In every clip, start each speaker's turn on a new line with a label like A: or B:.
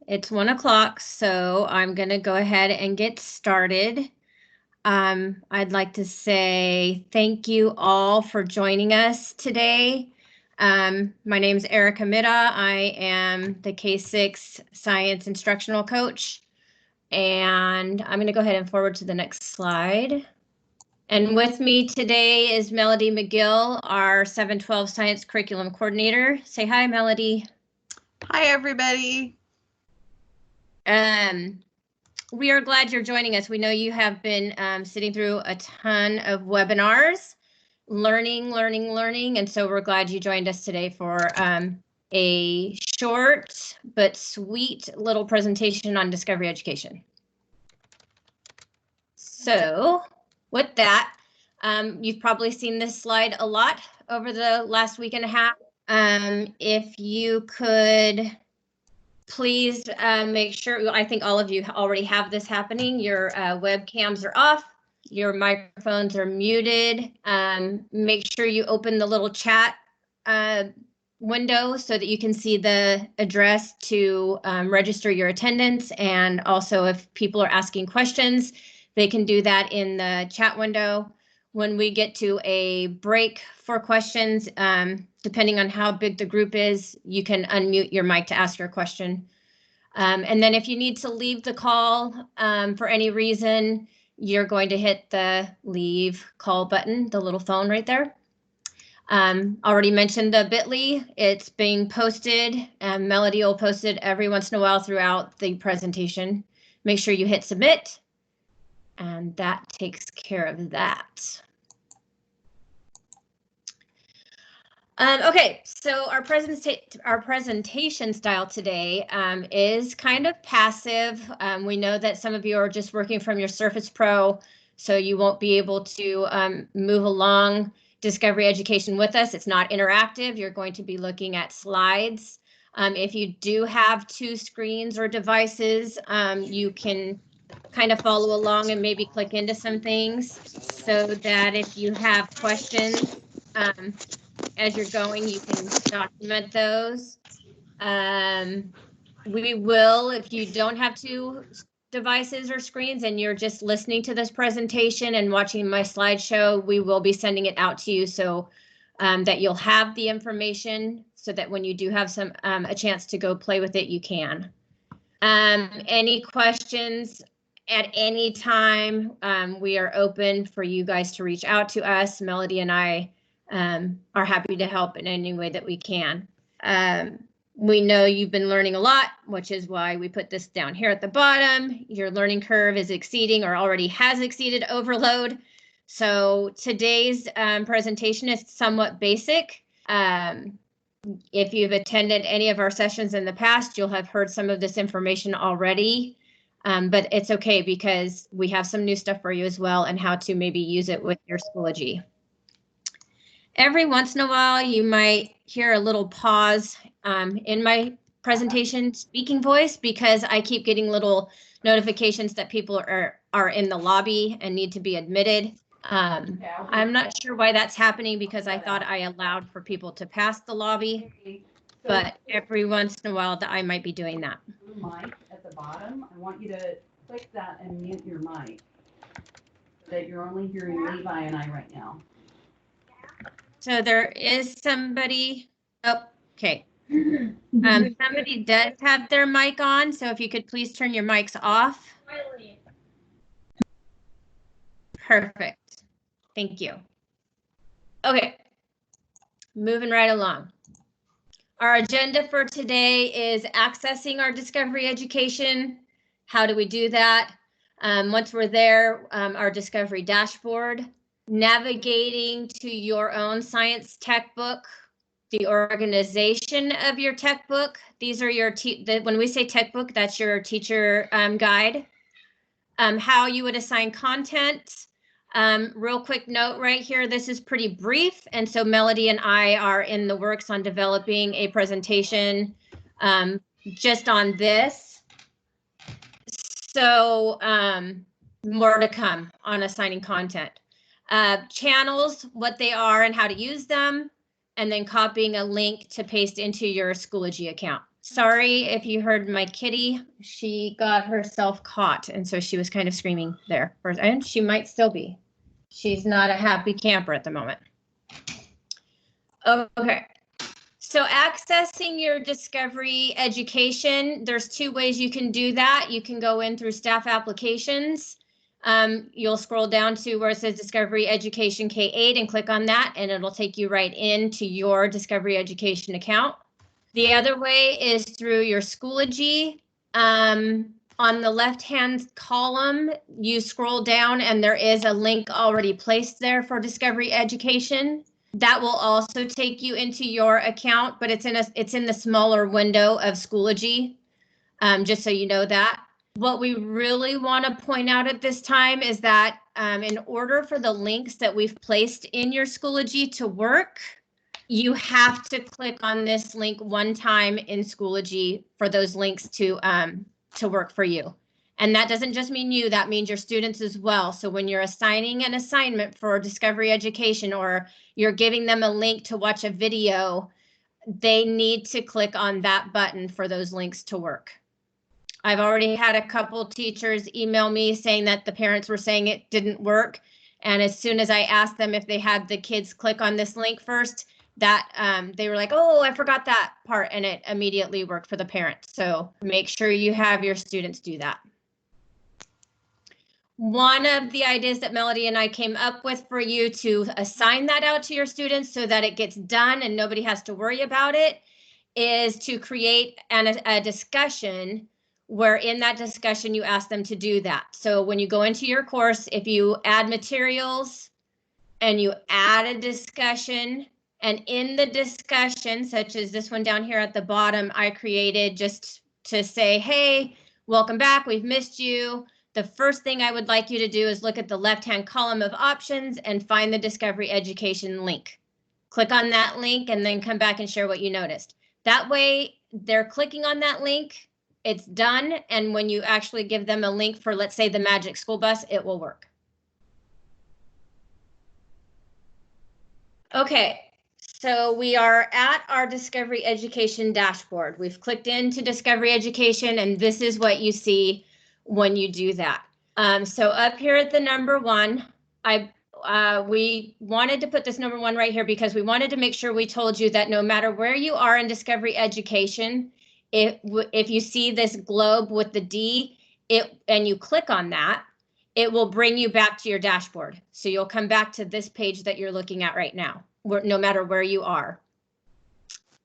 A: It's 1 o'clock, so I'm going to go ahead and get started. I'd like to say thank you all for joining us today. My name is Erica Mitta. I am the K-6 Science Instructional Coach, and I'm going to go ahead and forward to the next slide. And with me today is Melody McGill, our 712 Science Curriculum Coordinator. Say hi, Melody.
B: Hi, everybody.
A: We are glad you're joining us. We know you have been sitting through a ton of webinars, learning, and so we're glad you joined us today for a short but sweet little presentation on Discovery Education. So with that, you've probably seen this slide a lot over the last week and a half. If you could please make sure, I think all of you already have this happening. Your webcams are off, your microphones are muted. Make sure you open the little chat window so that you can see the address to register your attendance. And also if people are asking questions, they can do that in the chat window. When we get to a break for questions, depending on how big the group is, you can unmute your mic to ask your question. And then if you need to leave the call for any reason, you're going to hit the leave call button, the little phone right there. Already mentioned the bit.ly, it's being posted, and Melody will post it every once in a while throughout the presentation. Make sure you hit submit, and that takes care of that. Okay, so our presentation style today is kind of passive. We know that some of you are just working from your Surface Pro, so you won't be able to move along Discovery Education with us. It's not interactive. You're going to be looking at slides. If you do have two screens or devices, you can kind of follow along and maybe click into some things so that if you have questions, as you're going, you can document those. We will, if you don't have two devices or screens and you're just listening to this presentation and watching my slideshow, we will be sending it out to you so that you'll have the information so that when you do have some a chance to go play with it, you can. Any questions at any time, we are open for you guys to reach out to us. Melody and I are happy to help in any way that we can. We know you've been learning a lot, which is why we put this down here at the bottom. Your learning curve is exceeding or already has exceeded overload. So today's presentation is somewhat basic. If you've attended any of our sessions in the past, you'll have heard some of this information already. But it's okay because we have some new stuff for you as well and how to maybe use it with your Schoology. Every once in a while, you might hear a little pause in my presentation speaking voice because I keep getting little notifications that people are in the lobby and need to be admitted. I'm not sure why that's happening because I thought I allowed for people to pass the lobby, but every once in a while I might be doing that.
C: Mic at the bottom, I want you to click that and mute your mic so that you're only hearing Levi and I right now.
A: So there is somebody, oh, okay. Somebody does have their mic on, so if you could please turn your mics off. Perfect. Thank you. Okay, moving right along. Our agenda for today is accessing our Discovery Education. How do we do that? Once we're there, our Discovery dashboard, navigating to your own science tech book, the organization of your tech book. These are your, when we say tech book, that's your teacher guide. How you would assign content. Real quick note right here, this is pretty brief. And so Melody and I are in the works on developing a presentation just on this. So more to come on assigning content. Channels, what they are and how to use them, and then copying a link to paste into your Schoology account. Sorry if you heard my kitty. She got herself caught, and so she was kind of screaming there. And she might still be. She's not a happy camper at the moment. Okay. So accessing your Discovery Education, there's two ways you can do that. You can go in through staff applications. You'll scroll down to where it says Discovery Education K-8 and click on that, and it'll take you right into your Discovery Education account. The other way is through your Schoology. On the left-hand column, you scroll down and there is a link already placed there for Discovery Education. That will also take you into your account, but it's in the smaller window of Schoology, just so you know that. What we really want to point out at this time is that in order for the links that we've placed in your Schoology to work, you have to click on this link one time in Schoology for those links to work for you. And that doesn't just mean you, that means your students as well. So when you're assigning an assignment for Discovery Education or you're giving them a link to watch a video, they need to click on that button for those links to work. I've already had a couple teachers email me saying that the parents were saying it didn't work. And as soon as I asked them if they had the kids click on this link first, that they were like, oh, I forgot that part, and it immediately worked for the parents. So make sure you have your students do that. One of the ideas that Melody and I came up with for you to assign that out to your students so that it gets done and nobody has to worry about it is to create a discussion where in that discussion you ask them to do that. So when you go into your course, if you add materials and you add a discussion, and in the discussion, such as this one down here at the bottom, I created just to say, hey, welcome back, we've missed you. The first thing I would like you to do is look at the left-hand column of options and find the Discovery Education link. Click on that link and then come back and share what you noticed. That way, they're clicking on that link, it's done, and when you actually give them a link for, let's say, the Magic School Bus, it will work. Okay. So we are at our Discovery Education dashboard. We've clicked into Discovery Education, and this is what you see when you do that. So up here at the number 1, we wanted to put this number 1 right here because we wanted to make sure we told you that no matter where you are in Discovery Education, if you see this globe with the D, and you click on that, it will bring you back to your dashboard. So you'll come back to this page that you're looking at right now, no matter where you are.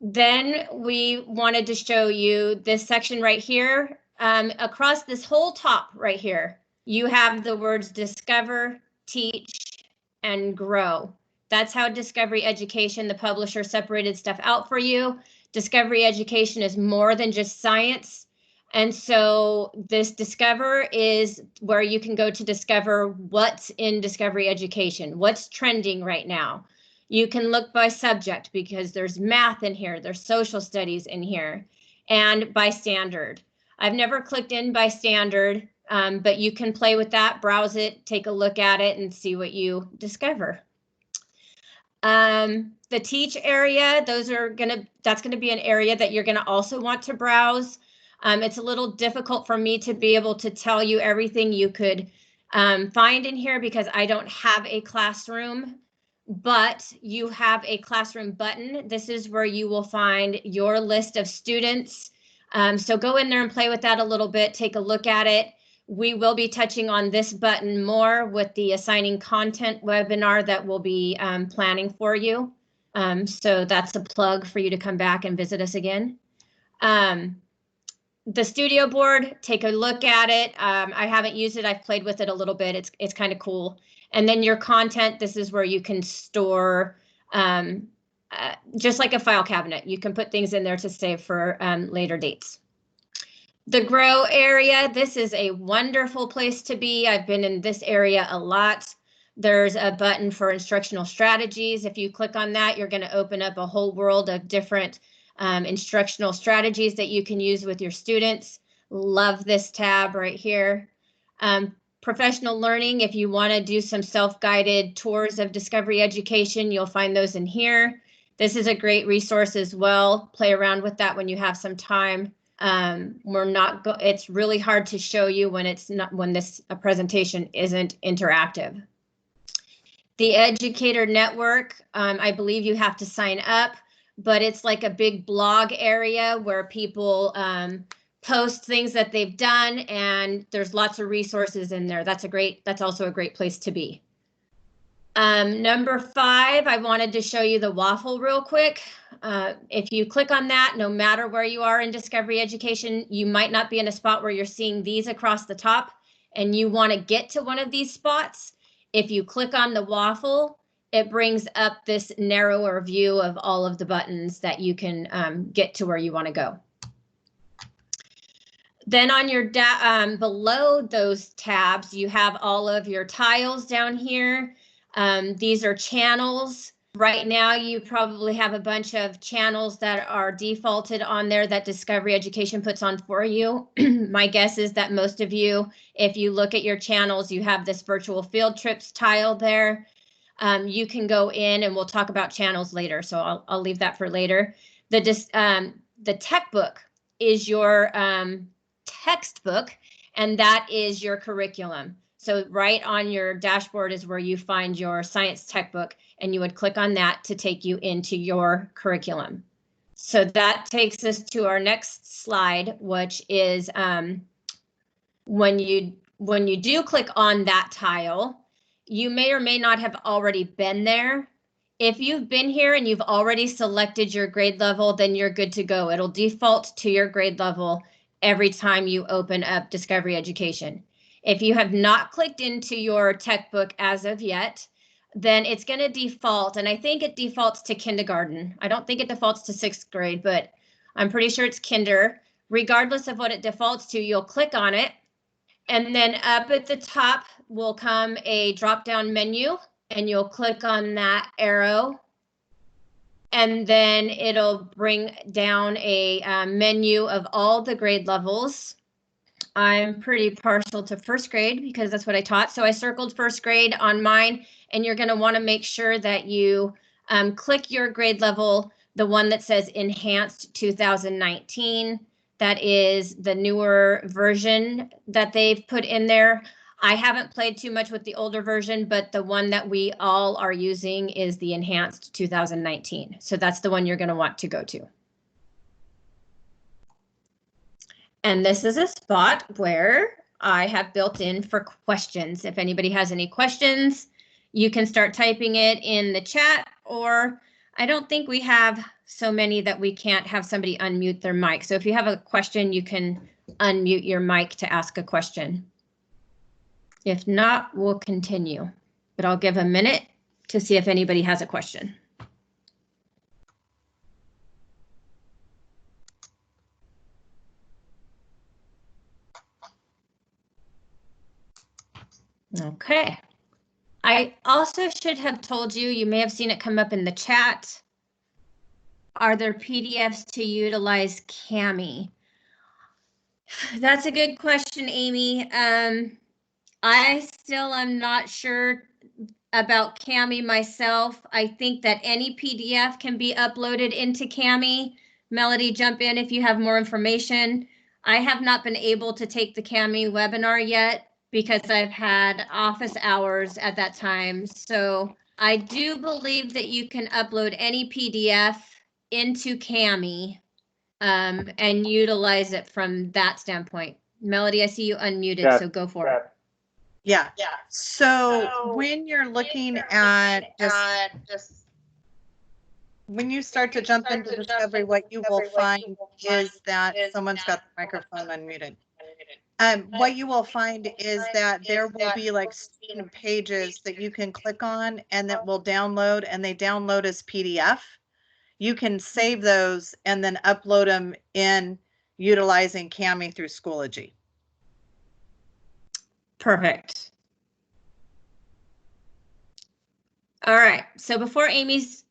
A: Then we wanted to show you this section right here. Across this whole top right here, you have the words discover, teach, and grow. That's how Discovery Education, the publisher, separated stuff out for you. Discovery Education is more than just science. And so this Discover is where you can go to discover what's in Discovery Education, what's trending right now. You can look by subject because there's math in here, there's social studies in here, and by standard. I've never clicked in by standard, but you can play with that, browse it, take a look at it, and see what you discover. The teach area, that's gonna be an area that you're gonna also want to browse. It's a little difficult for me to be able to tell you everything you could find in here because I don't have a classroom, but you have a classroom button. This is where you will find your list of students. So go in there and play with that a little bit, take a look at it. We will be touching on this button more with the assigning content webinar that we'll be planning for you. So that's a plug for you to come back and visit us again. The studio board, take a look at it. I haven't used it. I've played with it a little bit. It's kind of cool. And then your content, this is where you can store, just like a file cabinet. You can put things in there to save for later dates. The grow area, this is a wonderful place to be. I've been in this area a lot. There's a button for instructional strategies. If you click on that, you're going to open up a whole world of different instructional strategies that you can use with your students. Love this tab right here. Professional learning, if you want to do some self-guided tours of Discovery Education, you'll find those in here. This is a great resource as well. Play around with that when you have some time. It's really hard to show you when this presentation isn't interactive. The Educator Network, I believe you have to sign up, but it's like a big blog area where people post things that they've done, and there's lots of resources in there. That's also a great place to be. Number 5, I wanted to show you the waffle real quick. If you click on that, no matter where you are in Discovery Education, you might not be in a spot where you're seeing these across the top and you want to get to one of these spots. If you click on the waffle, it brings up this narrower view of all of the buttons that you can get to where you want to go. Then on your below those tabs, you have all of your tiles down here. These are channels. Right now, you probably have a bunch of channels that are defaulted on there that Discovery Education puts on for you. My guess is that most of you, if you look at your channels, you have this virtual field trips tile there. You can go in, and we'll talk about channels later, so I'll leave that for later. The Techbook is your textbook, and that is your curriculum. So right on your dashboard is where you find your science Techbook, and you would click on that to take you into your curriculum. So that takes us to our next slide, which is when you do click on that tile, you may or may not have already been there. If you've been here and you've already selected your grade level, then you're good to go. It'll default to your grade level every time you open up Discovery Education. If you have not clicked into your Techbook as of yet, then it's going to default, and I think it defaults to kindergarten. I don't think it defaults to 6th grade, but I'm pretty sure it's kinder. Regardless of what it defaults to, you'll click on it, and then up at the top will come a drop-down menu, and you'll click on that arrow, and then it'll bring down a menu of all the grade levels. I'm pretty partial to 1st grade because that's what I taught. So I circled 1st grade on mine, and you're going to want to make sure that you click your grade level, the one that says Enhanced 2019. That is the newer version that they've put in there. I haven't played too much with the older version, but the one that we all are using is the Enhanced 2019. So that's the one you're going to want to go to. And this is a spot where I have built in for questions. If anybody has any questions, you can start typing it in the chat, or I don't think we have so many that we can't have somebody unmute their mic. So if you have a question, you can unmute your mic to ask a question. If not, we'll continue, but I'll give a minute to see if anybody has a question. Okay. I also should have told you, you may have seen it come up in the chat. Are there PDFs to utilize Kami? That's a good question, Amy. I still am not sure about Kami myself. I think that any PDF can be uploaded into Kami. Melody, jump in if you have more information. I have not been able to take the Kami webinar yet because I've had office hours at that time. So I do believe that you can upload any PDF into Kami and utilize it from that standpoint. Melody, I see you unmuted, so go for it.
B: Yeah. So when you're looking at just when you start to jump into Discovery, what you will find is that someone's got the microphone unmuted. What you will find is that there will be like student pages that you can click on and that will download, and they download as PDF. You can save those and then upload them in utilizing Kami through Schoology.
A: Perfect. All right, so before Amy's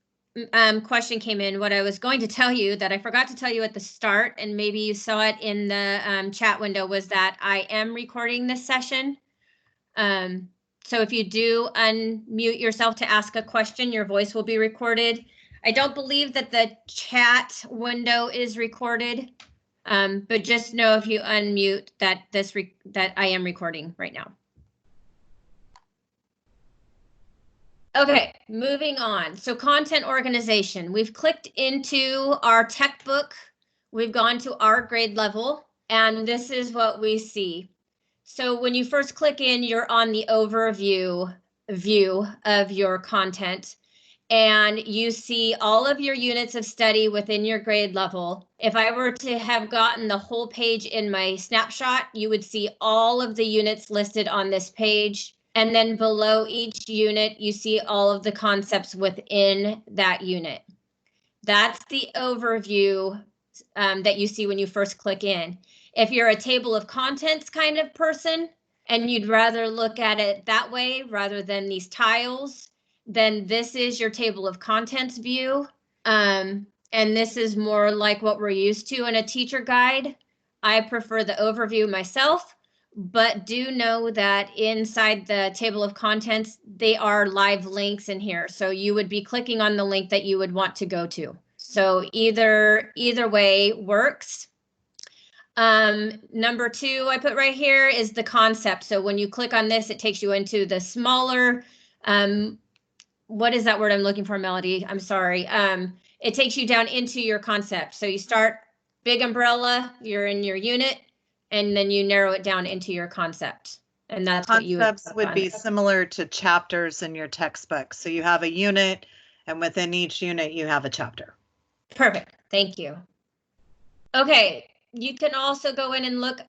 A: question came in, what I was going to tell you that I forgot to tell you at the start, and maybe you saw it in the chat window, was that I am recording this session. So if you do unmute yourself to ask a question, your voice will be recorded. I don't believe that the chat window is recorded, but just know if you unmute that that I am recording right now. Okay, moving on. So content organization. We've clicked into our tech book. We've gone to our grade level, and this is what we see. So when you first click in, you're on the overview view of your content, and you see all of your units of study within your grade level. If I were to have gotten the whole page in my snapshot, you would see all of the units listed on this page. And then below each unit, you see all of the concepts within that unit. That's the overview that you see when you first click in. If you're a table of contents kind of person, and you'd rather look at it that way rather than these tiles, then this is your table of contents view. And this is more like what we're used to in a teacher guide. I prefer the overview myself, but do know that inside the table of contents, they are live links in here. So you would be clicking on the link that you would want to go to. So either way works. Number 2 I put right here is the concept. So when you click on this, it takes you into the smaller, what is that word I'm looking for, Melody? I'm sorry. It takes you down into your concept. So you start big umbrella, you're in your unit, and then you narrow it down into your concept. And that's what you
B: would be similar to chapters in your textbook. So you have a unit, and within each unit, you have a chapter.
A: Perfect. Thank you. Okay. You can also go in and look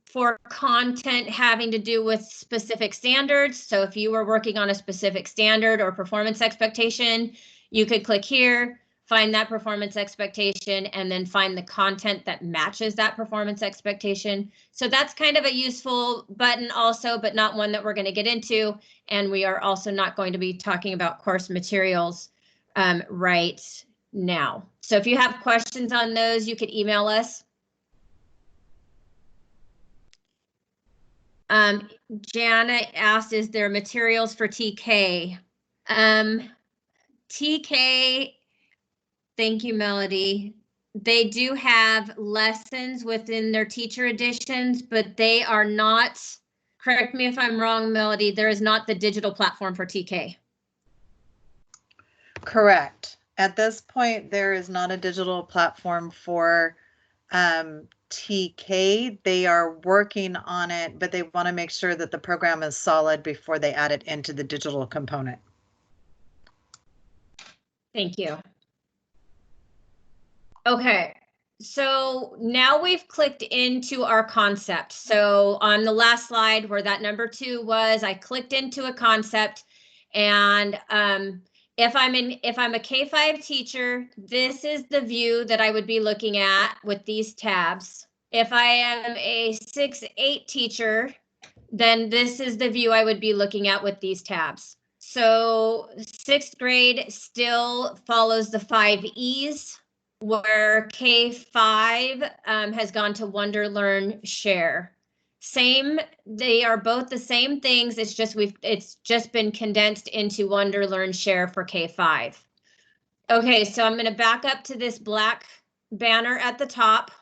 A: for content having to do with specific standards. So if you were working on a specific standard or performance expectation, you could click here, find that performance expectation, and then find the content that matches that performance expectation. So that's kind of a useful button also, but not one that we're going to get into. And we are also not going to be talking about course materials right now. So if you have questions on those, you could email us. Jana asked, is there materials for TK? TK, thank you, Melody. They do have lessons within their teacher editions, but they are not, correct me if I'm wrong, Melody, there is not the digital platform for TK.
B: Correct. At this point, there is not a digital platform for TK. They are working on it, but they want to make sure that the program is solid before they add it into the digital component.
A: Thank you. Okay, so now we've clicked into our concept. So on the last slide where that number 2 was, I clicked into a concept, and if I'm a K-5 teacher, this is the view that I would be looking at with these tabs. If I am a 6-8 teacher, then this is the view I would be looking at with these tabs. So 6th grade still follows the 5 E's, where K-5 has gone to Wonder, Learn, Share. Same, they are both the same things. It's just been condensed into Wonder, Learn, Share for K-5. Okay, so I'm going to back up to this black banner at the top.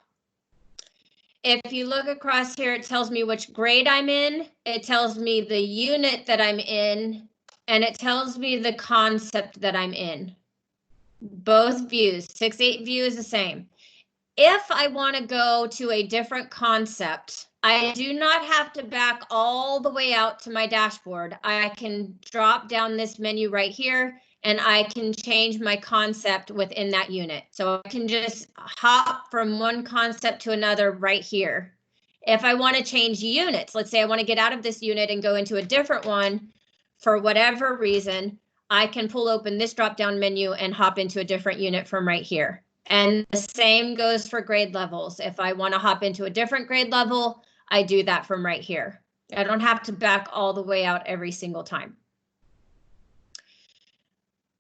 A: If you look across here, it tells me which grade I'm in. It tells me the unit that I'm in, and it tells me the concept that I'm in. Both views, 6-8 view is the same. If I want to go to a different concept, I do not have to back all the way out to my dashboard. I can drop down this menu right here, and I can change my concept within that unit. So I can just hop from one concept to another right here. If I want to change units, let's say I want to get out of this unit and go into a different one for whatever reason, I can pull open this drop-down menu and hop into a different unit from right here. And the same goes for grade levels. If I want to hop into a different grade level, I do that from right here. I don't have to back all the way out every single time.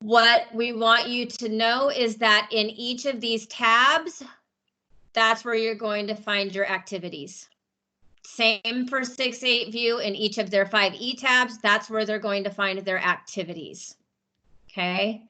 A: What we want you to know is that in each of these tabs, that's where you're going to find your activities. Same for 6-8 view in each of their 5E tabs, that's where they're going to find their activities. Okay.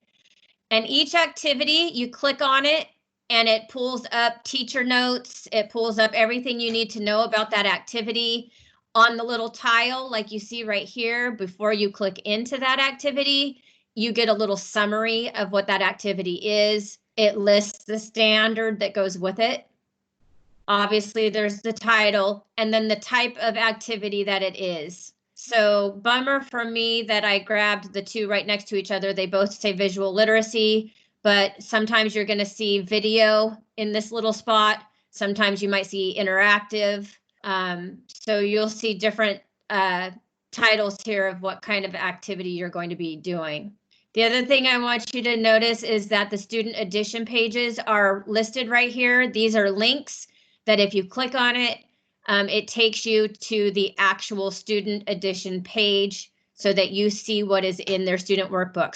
A: And each activity, you click on it and it pulls up teacher notes. It pulls up everything you need to know about that activity on the little tile like you see right here. Before you click into that activity, you get a little summary of what that activity is. It lists the standard that goes with it. Obviously, there's the title and then the type of activity that it is. So bummer for me that I grabbed the two right next to each other. They both say visual literacy, but sometimes you're going to see video in this little spot. Sometimes you might see interactive. So you'll see different titles here of what kind of activity you're going to be doing. The other thing I want you to notice is that the student edition pages are listed right here. These are links that if you click on it, it takes you to the actual student edition page so that you see what is in their student workbook.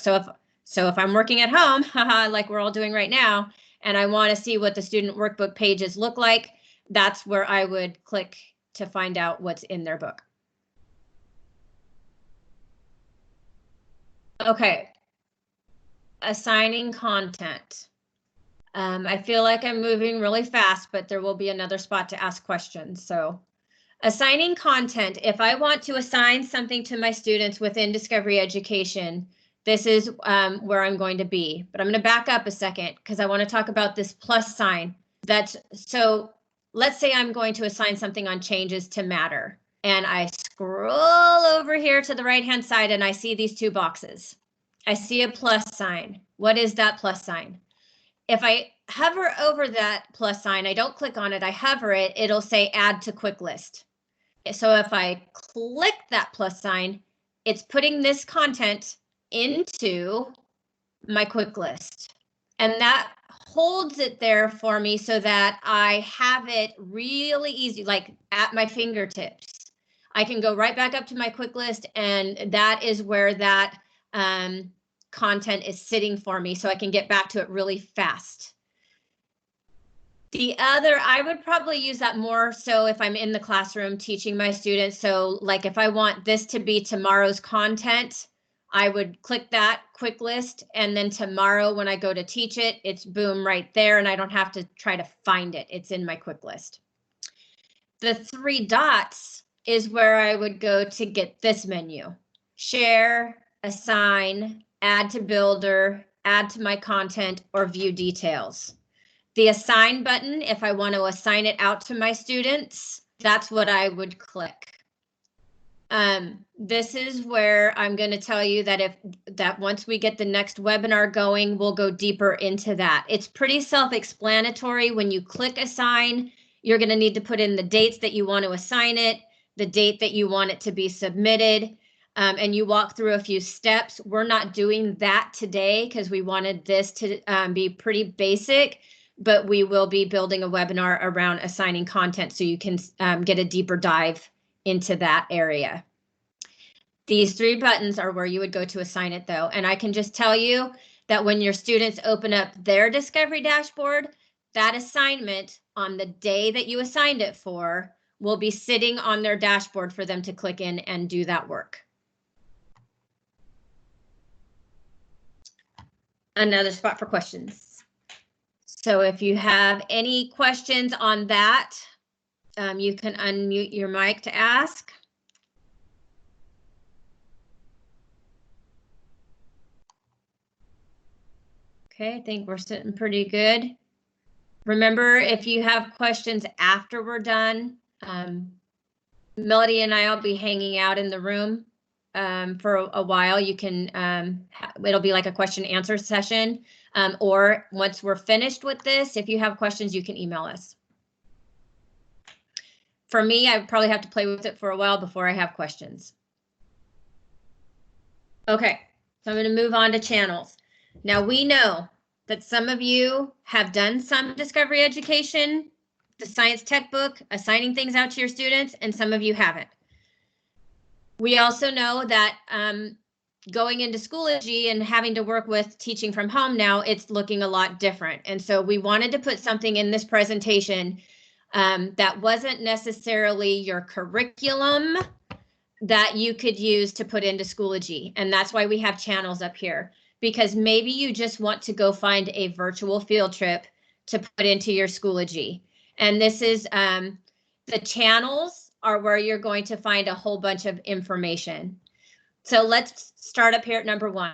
A: So if I'm working at home, like we're all doing right now, and I want to see what the student workbook pages look like, that's where I would click to find out what's in their book. Okay. Assigning content. I feel like I'm moving really fast, but there will be another spot to ask questions. So assigning content, if I want to assign something to my students within Discovery Education, this is where I'm going to be. But I'm going to back up a second because I want to talk about this plus sign. So let's say I'm going to assign something on changes to matter. And I scroll over here to the right-hand side and I see these two boxes. I see a plus sign. What is that plus sign? If I hover over that plus sign, I don't click on it, I hover it, it'll say add to quick list. So if I click that plus sign, it's putting this content into my quick list. And that holds it there for me so that I have it really easy, like at my fingertips. I can go right back up to my quick list, and that is where that content is sitting for me, so I can get back to it really fast. The other, I would probably use that more so if I'm in the classroom teaching my students. So like if I want this to be tomorrow's content, I would click that quick list, and then tomorrow when I go to teach it, it's boom right there, and I don't have to try to find it. It's in my quick list. The three dots is where I would go to get this menu. Share, assign, add to builder, add to my content, or view details. The assign button, if I want to assign it out to my students, that's what I would click. This is where I'm going to tell you that once we get the next webinar going, we'll go deeper into that. It's pretty self-explanatory. When you click assign, you're going to need to put in the dates that you want to assign it, the date that you want it to be submitted, and you walk through a few steps. We're not doing that today because we wanted this to be pretty basic, but we will be building a webinar around assigning content so you can get a deeper dive into that area. These three buttons are where you would go to assign it though. And I can just tell you that when your students open up their Discovery dashboard, that assignment on the day that you assigned it for will be sitting on their dashboard for them to click in and do that work. Another spot for questions. So if you have any questions on that, you can unmute your mic to ask. Okay, I think we're sitting pretty good. Remember, if you have questions after we're done, Melody and I will be hanging out in the room for a while. You can, it'll be like a question and answer session. Or once we're finished with this, if you have questions, you can email us. For me, I probably have to play with it for a while before I have questions. Okay, so I'm going to move on to channels. Now we know that some of you have done some Discovery Education, the science tech book, assigning things out to your students, and some of you haven't. We also know that going into Schoology and having to work with teaching from home now, it's looking a lot different. And so we wanted to put something in this presentation that wasn't necessarily your curriculum that you could use to put into Schoology. And that's why we have channels up here. because maybe you just want to go find a virtual field trip to put into your Schoology. And this is the channels are where you're going to find a whole bunch of information. So let's start up here at number 1.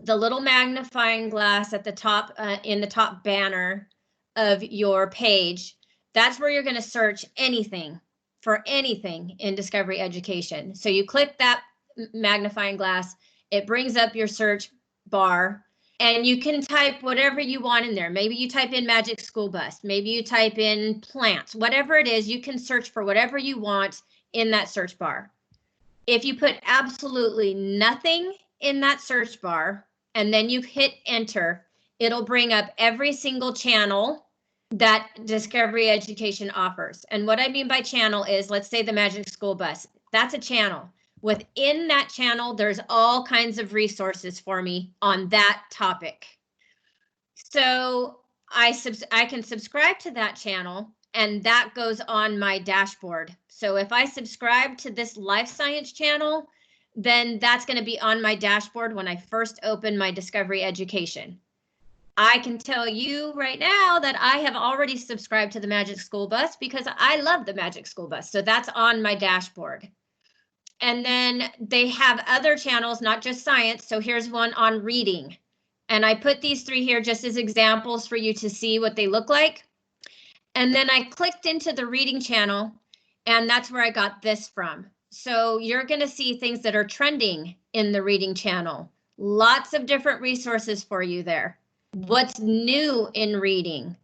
A: The little magnifying glass at the top, in the top banner of your page, that's where you're going to search anything for anything in Discovery Education. So you click that magnifying glass, it brings up your search bar, and you can type whatever you want in there. Maybe you type in Magic School Bus, maybe you type in plants, whatever it is, you can search for whatever you want in that search bar. If you put absolutely nothing in that search bar and then you hit enter, it'll bring up every single channel that Discovery Education offers. And what I mean by channel is, let's say the Magic School Bus, that's a channel. Within that channel, there's all kinds of resources for me on that topic. So I can subscribe to that channel, and that goes on my dashboard. So if I subscribe to this life science channel, then that's going to be on my dashboard when I first open my Discovery Education. I can tell you right now that I have already subscribed to the Magic School Bus because I love the Magic School Bus. So that's on my dashboard. And then they have other channels, not just science. So here's one on reading. And I put these 3 here just as examples for you to see what they look like. And then I clicked into the reading channel, and that's where I got this from. So you're going to see things that are trending in the reading channel. Lots of different resources for you there. What's new in reading,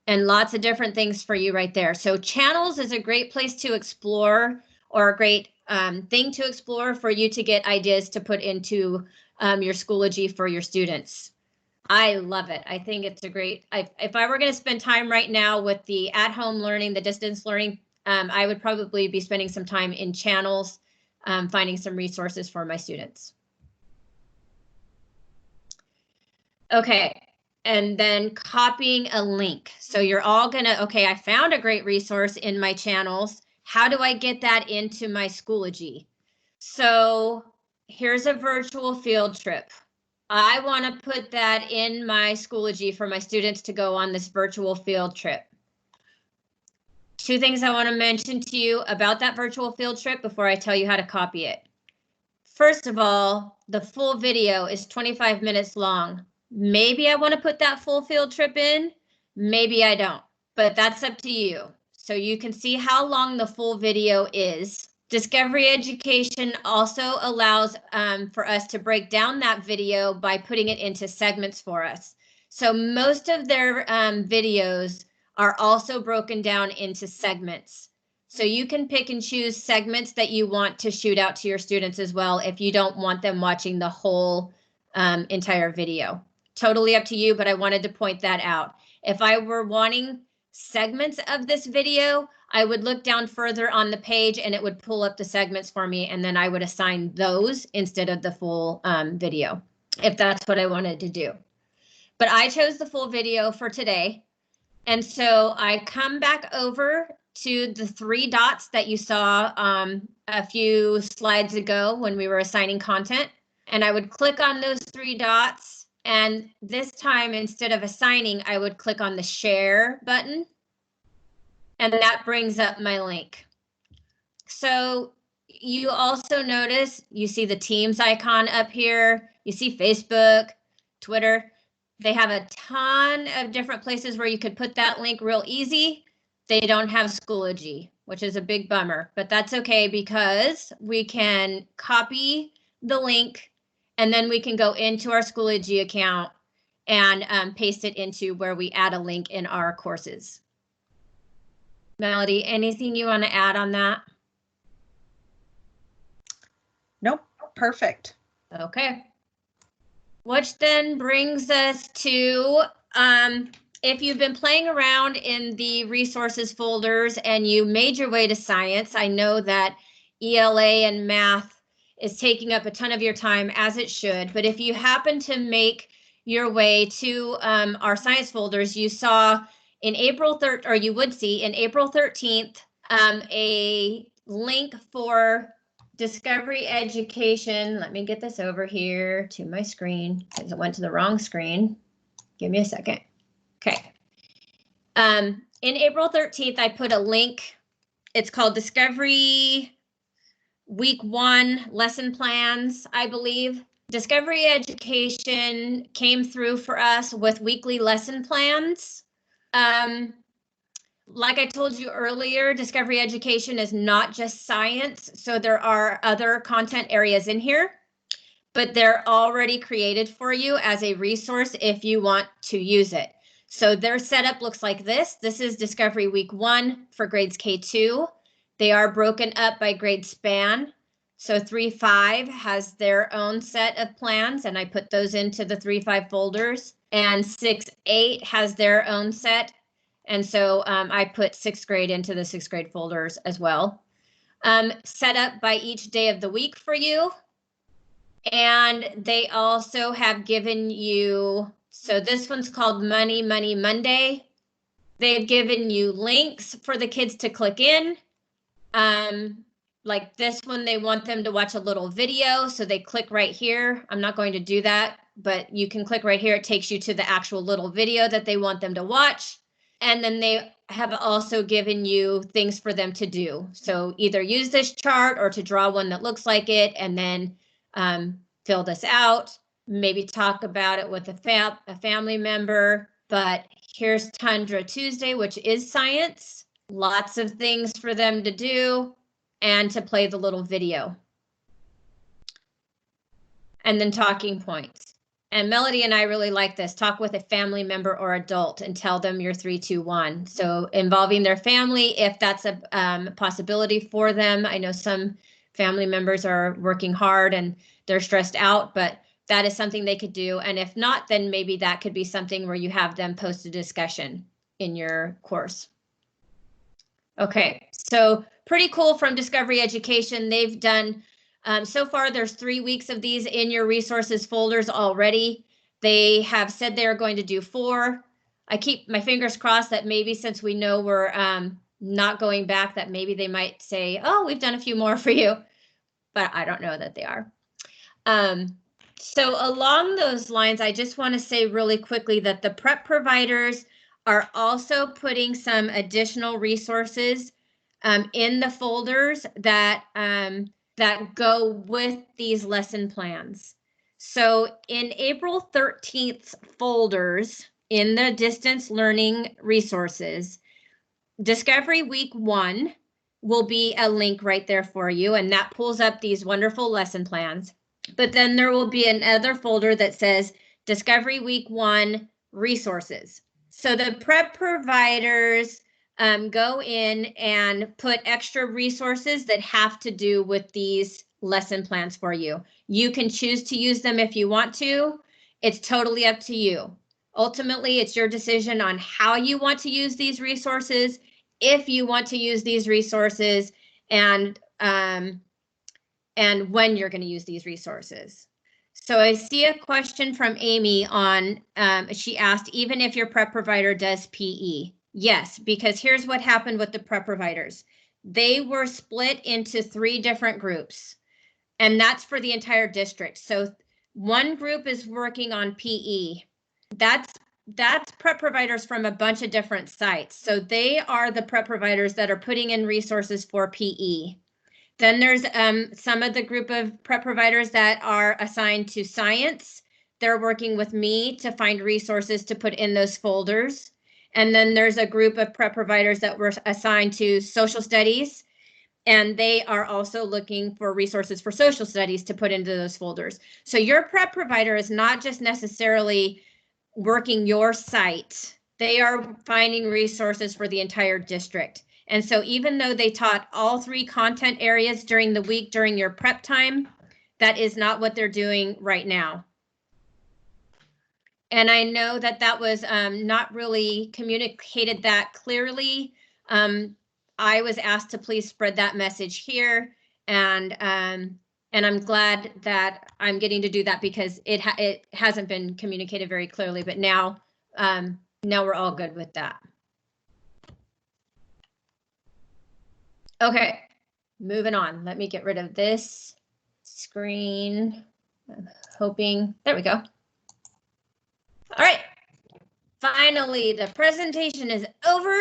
A: and lots of different things for you right there. So channels is a great place to explore, or a great thing to explore for you to get ideas to put into your Schoology for your students. I love it. I think it's a great, if I were going to spend time right now with the at-home learning, the distance learning, I would probably be spending some time in channels, finding some resources for my students. Okay. And then copying a link. So you're all gonna, okay, I found a great resource in my channels. How do I get that into my Schoology? So here's a virtual field trip. I want to put that in my Schoology for my students to go on this virtual field trip. 2 things I want to mention to you about that virtual field trip before I tell you how to copy it. First of all, the full video is 25 minutes long. Maybe I want to put that full field trip in, maybe I don't, but that's up to you. So you can see how long the full video is. Discovery Education also allows for us to break down that video by putting it into segments for us. So most of their videos are also broken down into segments. So you can pick and choose segments that you want to shoot out to your students as well if you don't want them watching the whole entire video. Totally up to you, but I wanted to point that out. If I were wanting segments of this video, I would look down further on the page and it would pull up the segments for me, and then I would assign those instead of the full video, if that's what I wanted to do. But I chose the full video for today. And so I come back over to the 3 dots that you saw a few slides ago when we were assigning content. And I would click on those 3 dots. And this time, instead of assigning, I would click on the share button. And that brings up my link. So you also notice you see the Teams icon up here. You see Facebook, Twitter. They have a ton of different places where you could put that link real easy. They don't have Schoology, which is a big bummer, but that's okay because we can copy the link and then we can go into our Schoology account and paste it into where we add a link in our courses. Melody, anything you want to add on that?
B: Nope, perfect.
A: Okay. Which then brings us to, if you've been playing around in the resources folders and you made your way to science, I know that ELA and math is taking up a ton of your time, as it should, but if you happen to make your way to our science folders, you saw in April 3rd, or you would see in April 13th, a link for Discovery Education, let me get this over here to my screen because it went to the wrong screen. Give me a second. Okay. In April 13th, I put a link. It's called Discovery Week 1 Lesson Plans, I believe. Discovery Education came through for us with weekly lesson plans. Like I told you earlier, Discovery Education is not just science, so there are other content areas in here, but they're already created for you as a resource if you want to use it. So their setup looks like this. This is Discovery Week 1 for grades K2. They are broken up by grade span. So 3-5 has their own set of plans, and I put those into the 3-5 folders. And 6-8 has their own set. And so I put 6th grade into the 6th grade folders as well. Set up by each day of the week for you. And they also have given you, so this one's called Money Monday. They've given you links for the kids to click in. Like this one, they want them to watch a little video, so they click right here. I'm not going to do that, but you can click right here. It takes you to the actual little video that they want them to watch. And then they have also given you things for them to do. So either use this chart or to draw one that looks like it, and then fill this out, maybe talk about it with a family member. But here's Tundra Tuesday, which is science. Lots of things for them to do and to play the little video. And then talking points. And Melody and I really like this. Talk with a family member or adult and tell them your 3, 2, 1. So involving their family, if that's a possibility for them. I know some family members are working hard and they're stressed out, but that is something they could do. And if not, then maybe that could be something where you have them post a discussion in your course. Okay, so pretty cool from Discovery Education. They've done, so far there's 3 weeks of these in your resources folders already. They have said they're going to do 4. I keep my fingers crossed that maybe since we know we're not going back, that maybe they might say, oh, we've done a few more for you, but I don't know that they are. So along those lines, I just want to say really quickly that the prep providers are also putting some additional resources in the folders that that go with these lesson plans. So in April 13th folders in the distance learning resources, Discovery Week 1 will be a link right there for you, and that pulls up these wonderful lesson plans. But then there will be another folder that says Discovery Week 1 resources. So the prep providers go in and put extra resources that have to do with these lesson plans for you. You can choose to use them if you want to. It's totally up to you. Ultimately, it's your decision on how you want to use these resources, if you want to use these resources, and when you're going to use these resources. So I see a question from Amy on, she asked, even if your prep provider does PE? Yes, because here's what happened with the prep providers. They were split into 3 different groups, and that's for the entire district. So one group is working on PE. That's prep providers from a bunch of different sites. So they are the prep providers that are putting in resources for PE. Then there's some of the group of prep providers that are assigned to science. They're working with me to find resources to put in those folders. And then there's a group of prep providers that were assigned to social studies, and they are also looking for resources for social studies to put into those folders. So your prep provider is not just necessarily working your site. They are finding resources for the entire district. And so even though they taught all 3 content areas during the week during your prep time, that is not what they're doing right now. And I know that that was not really communicated that clearly. I was asked to please spread that message here, and I'm glad that I'm getting to do that because it hasn't been communicated very clearly. But now we're all good with that. Okay, moving on. Let me get rid of this screen. I'm hoping, there we go. All right. Finally, the presentation is over.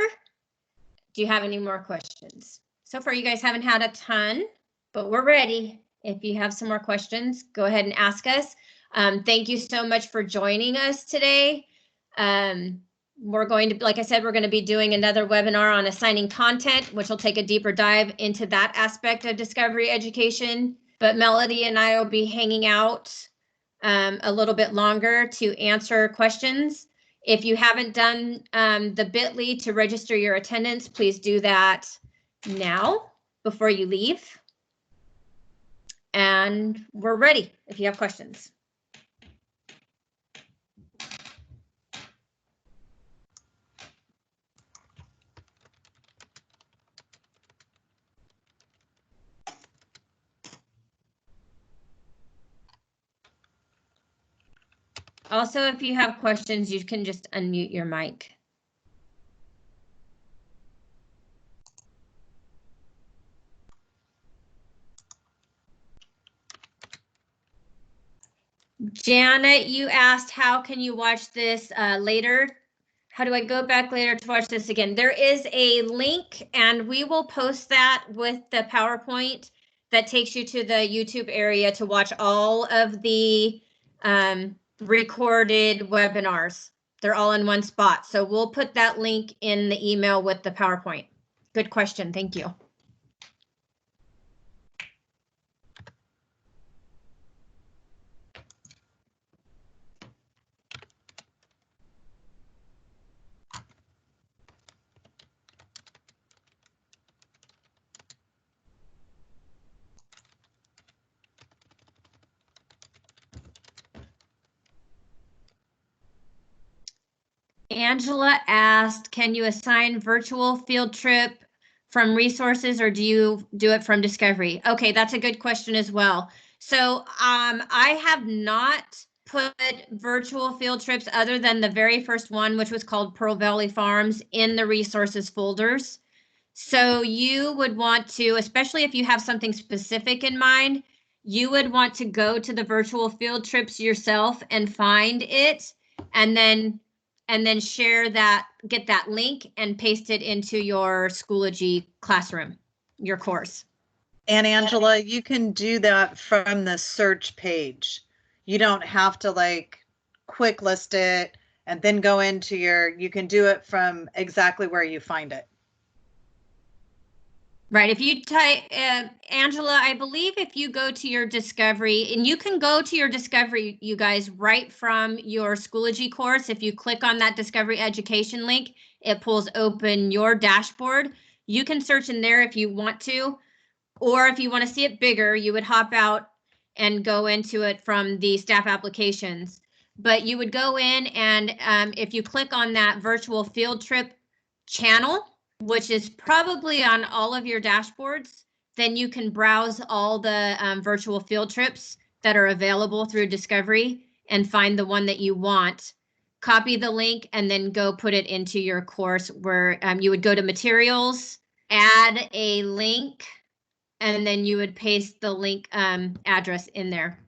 A: Do you have any more questions? So far, you guys haven't had a ton, but we're ready. If you have some more questions, go ahead and ask us. Thank you so much for joining us today. We're going to, like I said, we're going to be doing another webinar on assigning content, which will take a deeper dive into that aspect of discovery education. But Melody and I will be hanging out a little bit longer to answer questions. If you haven't done the bit.ly to register your attendance, please do that now before you leave. And we're ready if you have questions. Also, if you have questions, you can just unmute your mic. Janet, you asked, how can you watch this later? How do I go back later to watch this again? There is a link, and we will post that with the PowerPoint that takes you to the YouTube area to watch all of the recorded webinars. They're all in one spot. So we'll put that link in the email with the PowerPoint. Good question. Thank you. Angela asked, can you assign virtual field trip from resources, or do you do it from Discovery? Okay, that's a good question as well. So I have not put virtual field trips other than the very first one, which was called Pearl Valley Farms, in the resources folders. So you would want to, especially if you have something specific in mind, you would want to go to the virtual field trips yourself and find it, and then share that, get that link and paste it into your Schoology classroom, your course.
B: And Angela, you can do that from the search page. You don't have to like quick list it and then go into you can do it from exactly where you find it.
A: Right. If you type, Angela, I believe if you go to your Discovery, and you can go to your Discovery, you guys, right from your Schoology course. If you click on that Discovery Education link, it pulls open your dashboard. You can search in there if you want to, or if you want to see it bigger, you would hop out and go into it from the staff applications. But you would go in, and if you click on that virtual field trip channel, which is probably on all of your dashboards, then you can browse all the virtual field trips that are available through Discovery and find the one that you want. Copy the link and then go put it into your course, where you would go to materials, add a link, and then you would paste the link address in there.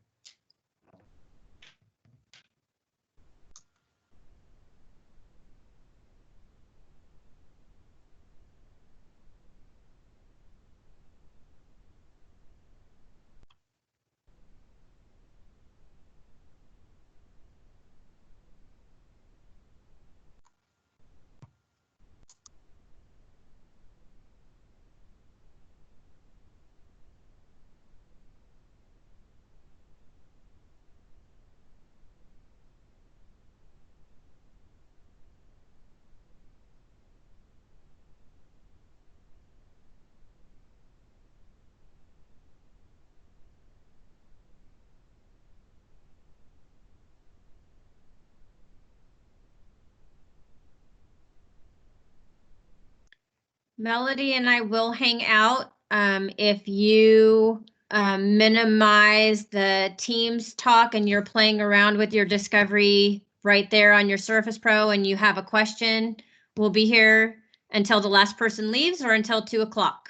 A: Melody and I will hang out if you minimize the Teams talk and you're playing around with your Discovery right there on your Surface Pro and you have a question. We'll be here until the last person leaves or until 2 o'clock.